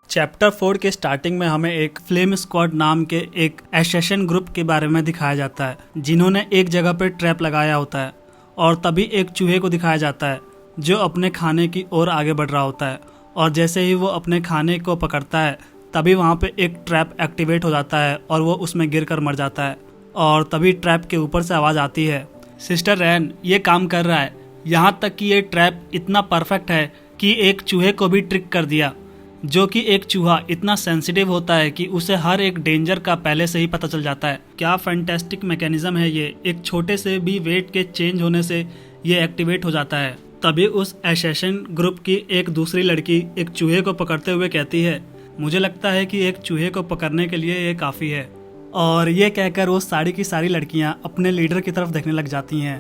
Chapter 4 के starting में हमें एक फ्लेम स्क्वाड नाम के एक एसेशन ग्रुप के बारे में दिखाया जाता है, जिन्होंने एक जगह पर ट्रैप लगाया होता है। और तभी एक चूहे को दिखाया जाता है जो अपने खाने की ओर आगे बढ़ रहा होता है, और जैसे ही वो अपने खाने को पकड़ता है तभी वहाँ पे एक ट्रैप एक्टिवेट हो जाता है और वो उसमें गिरकर मर जाता है। और तभी ट्रैप के ऊपर से आवाज़ आती है, सिस्टर रैन ये काम कर रहा है, यहाँ तक कि ये ट्रैप इतना परफेक्ट है कि एक चूहे को भी ट्रिक कर दिया। जो कि एक चूहा इतना सेंसिटिव होता है कि उसे हर एक डेंजर का पहले से ही पता चल जाता है। क्या फैंटास्टिक मैकेनिज्म है ये, एक छोटे से भी वेट के चेंज होने से ये एक्टिवेट हो जाता है। तभी उस एसेशन ग्रुप की एक दूसरी लड़की एक चूहे को पकड़ते हुए कहती है, मुझे लगता है कि एक चूहे को पकड़ने के लिए ये काफ़ी है। और ये कहकर वो सारी की सारी लड़कियां अपने लीडर की तरफ देखने लग जाती हैं।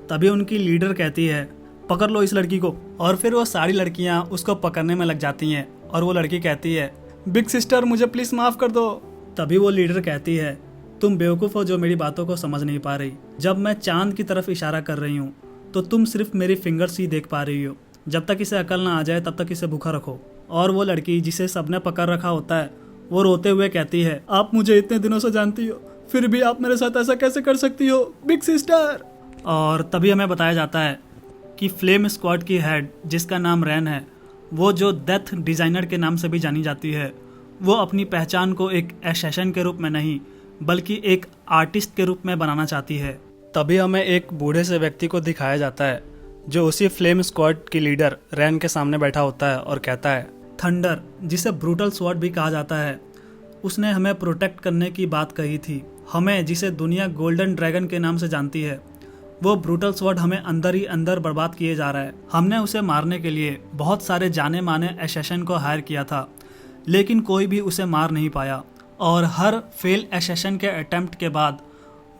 तभी उनकी लीडर कहती है, पकड़ लो इस लड़की को। और फिर वो सारी लड़कियां उसको पकड़ने में लग जाती हैं और वो लड़की कहती है, बिग सिस्टर मुझे प्लीज़ माफ़ कर दो। तभी वो लीडर कहती है, तुम बेवकूफ़ हो जो मेरी बातों को समझ नहीं पा रही। जब मैं चांद की तरफ इशारा कर रही हूँ तो तुम सिर्फ मेरी फिंगर्स ही देख पा रही हो। जब तक इसे अकल ना आ जाए तब तक इसे भूखा रखो। और वो लड़की जिसे सबने पकड़ रखा होता है वो रोते हुए कहती है, आप मुझे इतने दिनों से जानती हो, फिर भी आप मेरे साथ ऐसा कैसे कर सकती हो बिग सिस्टर। और तभी हमें बताया जाता है कि फ्लेम स्क्वाड की हेड जिसका नाम रैन है, वो जो डेथ डिज़ाइनर के नाम से भी जानी जाती है, वो अपनी पहचान को एक एसेशन के रूप में नहीं बल्कि एक आर्टिस्ट के रूप में बनाना चाहती है। तभी हमें एक बूढ़े से व्यक्ति को दिखाया जाता है जो उसी फ्लेम स्क्वाड की लीडर रैन के सामने बैठा होता है और कहता है, थंडर जिसे ब्रूटल स्वॉर्ड भी कहा जाता है, उसने हमें प्रोटेक्ट करने की बात कही थी। हमें जिसे दुनिया गोल्डन ड्रैगन के नाम से जानती है, वो ब्रूटल स्वॉर्ड हमें अंदर ही अंदर बर्बाद किए जा रहा है। हमने उसे मारने के लिए बहुत सारे जाने माने एसेशन को हायर किया था, लेकिन कोई भी उसे मार नहीं पाया। और हर फेल एसेशन के अटेम्प्ट के बाद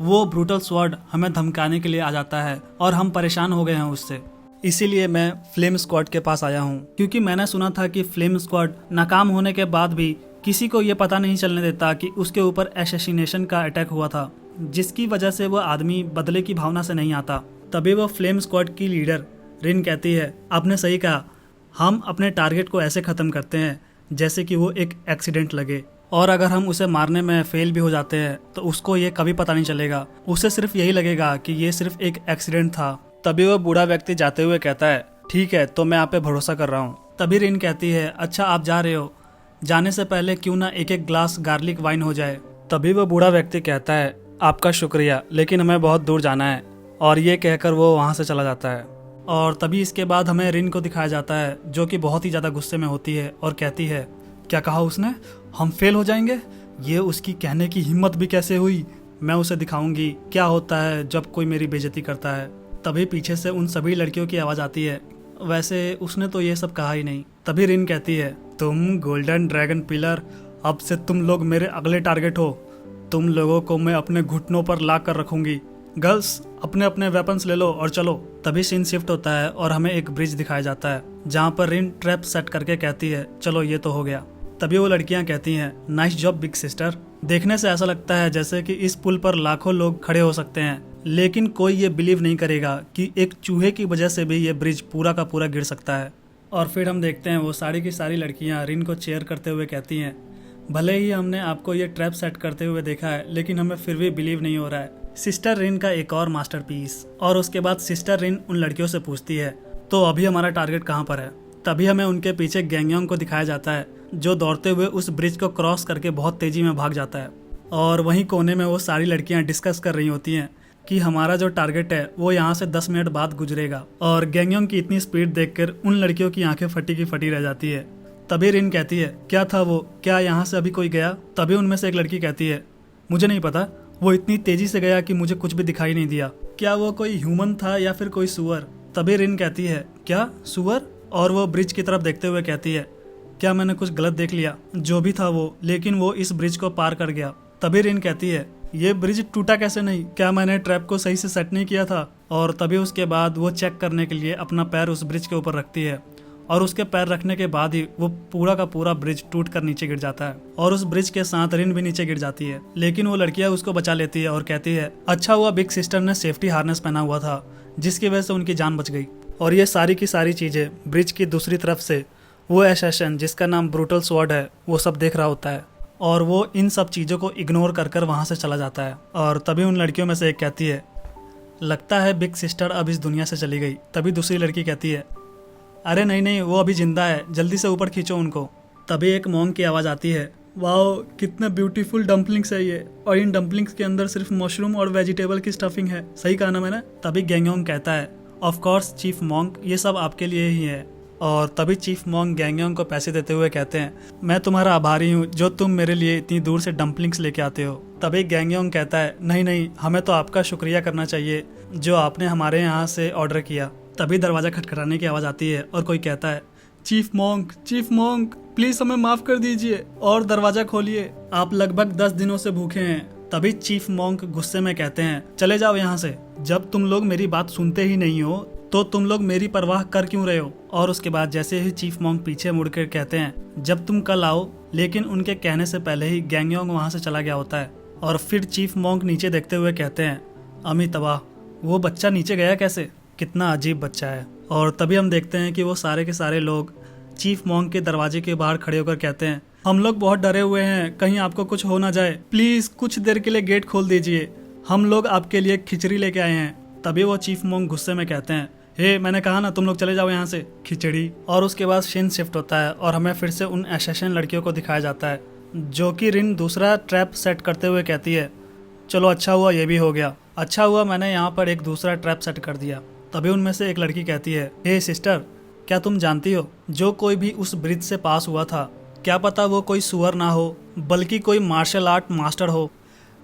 वो ब्रूटल स्वॉर्ड हमें धमकाने के लिए आ जाता है और हम परेशान हो गए हैं उससे। इसीलिए मैं फ्लेम स्क्वाड के पास आया हूँ, क्योंकि मैंने सुना था कि फ्लेम स्क्वाड नाकाम होने के बाद भी किसी को ये पता नहीं चलने देता कि उसके ऊपर एसेसिनेशन का अटैक हुआ था, जिसकी वजह से वो आदमी बदले की भावना से नहीं आता। तभी वो फ्लेम स्क्वाड की लीडर रिन कहती है, आपने सही कहा, हम अपने टारगेट को ऐसे ख़त्म करते हैं जैसे कि वो एक एक्सीडेंट लगे, और अगर हम उसे मारने में फेल भी हो जाते हैं तो उसको ये कभी पता नहीं चलेगा। उसे सिर्फ यही लगेगा कि ये सिर्फ एक एक्सीडेंट था। तभी वो बूढ़ा व्यक्ति जाते हुए कहता है, ठीक है तो मैं आप पे भरोसा कर रहा हूँ। तभी रिन कहती है, अच्छा आप जा रहे हो, जाने से पहले क्यों ना एक एक ग्लास गार्लिक वाइन हो जाए। तभी वो बूढ़ा व्यक्ति कहता है, आपका शुक्रिया, लेकिन हमें बहुत दूर जाना है। और ये कहकर वो वहाँ से चला जाता है। और तभी इसके बाद हमें रिन को दिखाया जाता है जो कि बहुत ही ज़्यादा गुस्से में होती है और कहती है, क्या कहा उसने, हम फेल हो जाएंगे, ये उसकी कहने की हिम्मत भी कैसे हुई, मैं उसे दिखाऊंगी क्या होता है जब कोई मेरी बेइज्जती करता है। तभी पीछे से उन सभी लड़कियों की आवाज़ आती है, वैसे उसने तो ये सब कहा ही नहीं। तभी रिन कहती है, तुम गोल्डन ड्रैगन पिलर, अब से तुम लोग मेरे अगले टारगेट हो, तुम लोगों को मैं अपने घुटनों पर ला कर रखूंगी। गर्ल्स अपने अपने वेपन्स ले लो और चलो। तभी सीन शिफ्ट होता है और हमें एक ब्रिज दिखाया जाता है जहाँ पर रिन ट्रैप सेट करके कहती है, चलो ये तो हो गया। तभी वो लड़कियां कहती हैं, नाइस जॉब बिग सिस्टर। देखने से ऐसा लगता है जैसे कि इस पुल पर लाखों लोग खड़े हो सकते हैं, लेकिन कोई ये बिलीव नहीं करेगा कि एक चूहे की वजह से भी ये ब्रिज पूरा का पूरा गिर सकता है। और फिर हम देखते हैं वो सारी की सारी लड़कियां रिन को चेयर करते हुए कहती हैं, भले ही हमने आपको ये ट्रैप सेट करते हुए देखा है, लेकिन हमें फिर भी बिलीव नहीं हो रहा है। सिस्टर रिन का एक और मास्टरपीस। और उसके बाद सिस्टर रिन उन लड़कियों से पूछती है, तो अभी हमारा टारगेट कहाँ पर है। तभी हमें उनके पीछे गैंगयोंग को दिखाया जाता है जो दौड़ते हुए उस ब्रिज को क्रॉस करके बहुत तेजी में भाग जाता है। और वहीं कोने में वो सारी लड़कियां डिस्कस कर रही होती हैं कि हमारा जो टारगेट है वो यहाँ से 10 मिनट बाद गुजरेगा। और गैंगयोंग की इतनी स्पीड देखकर उन लड़कियों की आंखें फटी की फटी रह जाती है। तभी रिन कहती है, क्या था वो, क्या यहाँ से अभी कोई गया। तभी उनमें से एक लड़की कहती है, मुझे नहीं पता, वो इतनी तेजी से गया कि मुझे कुछ भी दिखाई नहीं दिया, क्या वो कोई ह्यूमन था या फिर कोई सुअर। तभी रिन कहती है, क्या सुअर। और वो ब्रिज की तरफ देखते हुए कहती है, क्या मैंने कुछ गलत देख लिया, जो भी था वो, लेकिन वो इस ब्रिज को पार कर गया। तभी रिन कहती है, ये ब्रिज टूटा कैसे नहीं, क्या मैंने ट्रैप को सही से सेट नहीं किया था। और तभी उसके बाद वो चेक करने के लिए अपना पैर उस ब्रिज के ऊपर रखती है, और उसके पैर रखने के बाद ही वो पूरा का पूरा ब्रिज टूट कर नीचे गिर जाता है, और उस ब्रिज के साथ रिन भी नीचे गिर जाती है। लेकिन वो लड़कियां उसको बचा लेती है और कहती है, अच्छा हुआ बिग सिस्टर ने सेफ्टी हार्नेस पहना हुआ था, जिसकी वजह से उनकी जान बच गई। और ये सारी की सारी चीज़ें ब्रिज की दूसरी तरफ से वो एसेशन जिसका नाम ब्रूटल स्वॉर्ड है वो सब देख रहा होता है और वो इन सब चीज़ों को इग्नोर कर कर वहाँ से चला जाता है। और तभी उन लड़कियों में से एक कहती है, लगता है बिग सिस्टर अब इस दुनिया से चली गई। तभी दूसरी लड़की कहती है, अरे नहीं नहीं, वो अभी जिंदा है, जल्दी से ऊपर खींचो उनको। तभी एक मॉन्क की आवाज़ आती है, वाओ कितना ब्यूटीफुल डम्पलिंग्स है ये, और इन डम्पलिंग्स के अंदर सिर्फ मशरूम और वेजिटेबल की स्टफिंग है। सही कहा ना मैंने? तभी गैंगयोंग कहता है, ऑफ कोर्स चीफ मॉन्क, ये सब आपके लिए ही है। और तभी चीफ मॉन्क गैंगयोंग को पैसे देते हुए कहते हैं, मैं तुम्हारा आभारी हूँ जो तुम मेरे लिए इतनी दूर से डम्पलिंग्स लेके आते हो। तभी गैंगयोंग कहता है, नहीं नहीं, हमें तो आपका शुक्रिया करना चाहिए जो आपने हमारे यहाँ से ऑर्डर किया। तभी दरवाज़ा खटखटाने की आवाज़ आती है और कोई कहता है, चीफ मॉन्क प्लीज हमें माफ कर दीजिए और दरवाजा खोलिए, आप लगभग 10 दिनों से भूखे हैं। तभी चीफ मॉन्क गुस्से में कहते हैं, चले जाओ यहाँ से, जब तुम लोग मेरी बात सुनते ही नहीं हो तो तुम लोग मेरी परवाह कर क्यों रहे हो। और उसके बाद जैसे ही चीफ मॉन्क पीछे मुड़कर कहते हैं, जब तुम कल आओ, लेकिन उनके कहने से पहले ही गैंगयोंग वहाँ से चला गया होता है। और फिर चीफ मॉन्क नीचे देखते हुए कहते हैं, अमी तबाह, वो बच्चा नीचे गया कैसे, कितना अजीब बच्चा है। और तभी हम देखते हैं कि वो सारे के सारे लोग चीफ मॉन्क के दरवाजे के बाहर खड़े होकर कहते हैं, हम लोग बहुत डरे हुए हैं, कहीं आपको कुछ हो ना जाए, प्लीज कुछ देर के लिए गेट खोल दीजिए, हम लोग आपके लिए खिचड़ी लेके आए हैं। तभी वो चीफ मॉन्क गुस्से में कहते हैं, हे मैंने कहा ना तुम लोग चले जाओ यहाँ से, खिचड़ी। और उसके बाद सीन शिफ्ट होता है और हमें फिर से उन एसेशन लड़कियों को दिखाया जाता है, जो कि रिन दूसरा ट्रैप सेट करते हुए कहती है, चलो अच्छा हुआ ये भी हो गया, अच्छा हुआ मैंने यहाँ पर एक दूसरा ट्रैप सेट कर दिया। तभी उनमें से एक लड़की कहती है, हे सिस्टर, क्या तुम जानती हो जो कोई भी उस ब्रिज से पास हुआ था, क्या पता वो कोई सुअर ना हो बल्कि कोई मार्शल आर्ट मास्टर हो।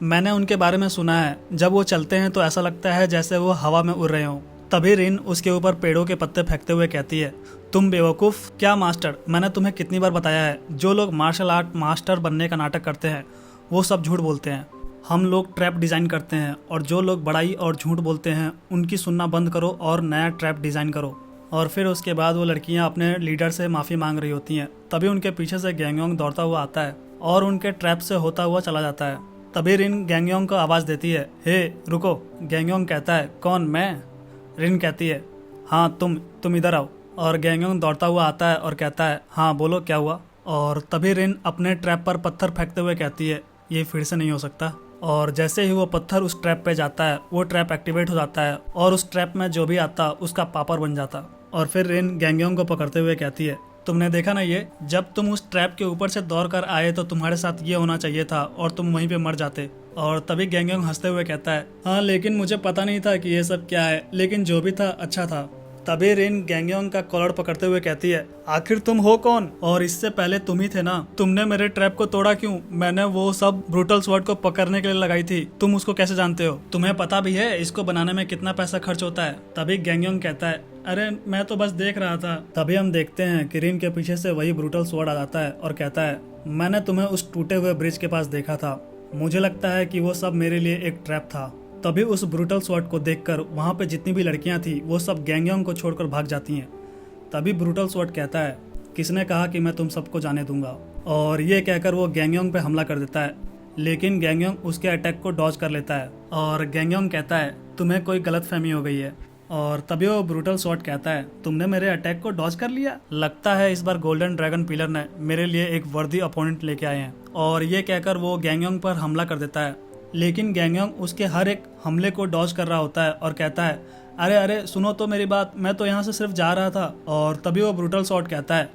मैंने उनके बारे में सुना है, जब वो चलते हैं तो ऐसा लगता है जैसे वो हवा में उड़ रहे हों। तभी रिन उसके ऊपर पेड़ों के पत्ते फेंकते हुए कहती है, तुम बेवकूफ़, क्या मास्टर, मैंने तुम्हें कितनी बार बताया है, जो लोग मार्शल आर्ट मास्टर बनने का नाटक करते हैं वो सब झूठ बोलते हैं। हम लोग ट्रैप डिज़ाइन करते हैं और जो लोग बड़ाई और झूठ बोलते हैं उनकी सुनना बंद करो और नया ट्रैप डिज़ाइन करो। और फिर उसके बाद वो लड़कियां अपने लीडर से माफ़ी मांग रही होती हैं। तभी उनके पीछे से गैंगयोंग दौड़ता हुआ आता है और उनके ट्रैप से होता हुआ चला जाता है। तभी रिन गैंगयोंग को आवाज़ देती है, हे रुको। गैंगयोंग कहता है, कौन, मैं? रिन कहती है, हाँ तुम इधर आओ। और गैंगयोंग दौड़ता हुआ आता है और कहता है, हाँ बोलो क्या हुआ। और तभी रिन अपने ट्रैप पर पत्थर फेंकते हुए कहती है, ये फिर से नहीं हो सकता। और जैसे ही वो पत्थर उस ट्रैप पे जाता है वो ट्रैप एक्टिवेट हो जाता है और उस ट्रैप में जो भी आता उसका पापड़ बन जाता। और फिर रिन गैंगयोंग को पकड़ते हुए कहती है, तुमने देखा ना ये, जब तुम उस ट्रैप के ऊपर से दौड़ कर आए तो तुम्हारे साथ ये होना चाहिए था और तुम वहीं पे मर जाते। और तभी गैंगयोंग हंसते हुए कहता है, हाँ लेकिन मुझे पता नहीं था कि ये सब क्या है, लेकिन जो भी था अच्छा था। तभी रिन गैंगयोंग का कॉलर पकड़ते हुए कहती है, आखिर तुम हो कौन, और इससे पहले तुम ही थे ना, तुमने मेरे ट्रैप को तोड़ा क्यों? मैंने वो सब ब्रूटल स्वॉर्ड को पकड़ने के लिए लगाई थी, तुम उसको कैसे जानते हो? तुम्हें पता भी है इसको बनाने में कितना पैसा खर्च होता है? तभी गैंगयोंग कहता है, अरे मैं तो बस देख रहा था। तभी हम देखते हैं कि रिन के पीछे से वही ब्रूटल स्वॉर्ड आ जाता है और कहता है, मैंने तुम्हें उस टूटे हुए ब्रिज के पास देखा था, मुझे लगता है कि वो सब मेरे लिए एक ट्रैप था। तभी उस ब्रूटल स्वॉर्ड को देखकर वहाँ पे जितनी भी लड़कियाँ थी वो सब गैंगयोंग को छोड़कर भाग जाती हैं। तभी ब्रूटल स्वॉर्ड कहता है, किसने कहा कि मैं तुम सबको जाने दूंगा? और ये कहकर वो गैंगयोंग पे हमला कर देता है, लेकिन गैंगयोंग उसके अटैक को डॉज कर लेता है। और गैंगयोंग कहता है, तुम्हें कोई गलतफहमी हो गई है। और तभी वो ब्रूटल स्वॉर्ड कहता है, तुमने मेरे अटैक को डॉज कर लिया, लगता है इस बार गोल्डन ड्रैगन पिलर ने मेरे लिए एक वर्दी अपोनेंट लेके आए हैं। और ये कहकर वो गैंगयोंग पर हमला कर देता है, लेकिन गैंगयोंग उसके हर एक हमले को डॉज कर रहा होता है और कहता है, अरे अरे सुनो तो मेरी बात, मैं तो यहाँ से सिर्फ जा रहा था। और तभी वो ब्रूटल स्वॉर्ड कहता है,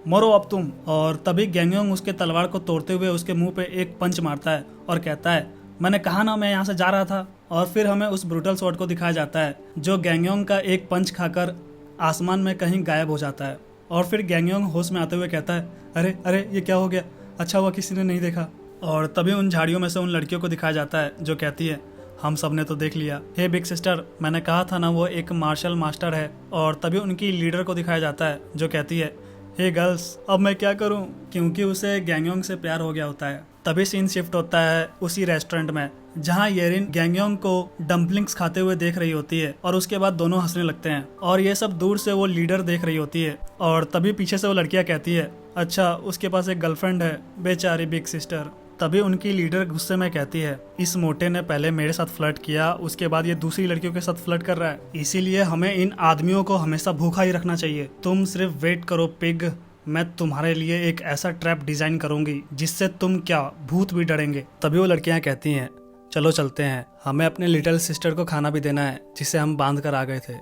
मरो अब तुम। और तभी गैंगयोंग उसके तलवार को तोड़ते हुए उसके मुंह पे एक पंच मारता है और कहता है, मैंने कहा ना मैं यहाँ से जा रहा था। और फिर हमें उस ब्रूटल स्वॉर्ड को दिखाया जाता है जो गैंगयोंग का एक पंच खाकर आसमान में कहीं गायब हो जाता है। और फिर गैंगयोंग होश में आते हुए कहता है, अरे अरे ये क्या हो गया, अच्छा हुआ किसी ने नहीं देखा। और तभी उन झाड़ियों में से उन लड़कियों को दिखाया जाता है जो कहती है, हम सब ने तो देख लिया, हे बिग सिस्टर, मैंने कहा था ना वो एक मार्शल मास्टर है। और तभी उनकी लीडर को दिखाया जाता है जो कहती है, हे गर्ल्स, अब मैं क्या करूं, क्योंकि उसे गैंगयोंग से प्यार हो गया होता है। तभी सीन शिफ्ट होता है उसी रेस्टोरेंट में जहां येरिन गैंगयोंग को डम्पलिंग्स खाते हुए देख रही होती है और उसके बाद दोनों हंसने लगते हैं और ये सब दूर से वो लीडर देख रही होती है। और तभी पीछे से वो लड़कियां कहती है, अच्छा उसके पास एक गर्लफ्रेंड है, बेचारी बिग सिस्टर। तभी उनकी लीडर गुस्से में कहती है, इस मोटे ने पहले मेरे साथ फ्लर्ट किया, उसके बाद ये दूसरी लड़कियों के साथ फ्लर्ट कर रहा है, इसीलिए हमें इन आदमियों को हमेशा भूखा ही रखना चाहिए। तुम सिर्फ वेट करो पिग, मैं तुम्हारे लिए एक ऐसा ट्रैप डिजाइन करूंगी जिससे तुम क्या भूत भी डरेंगे। तभी वो लड़कियां कहती हैं, चलो चलते हैं, हमें अपने लिटिल सिस्टर को खाना भी देना है जिसे हम बांध कर आ गए थे।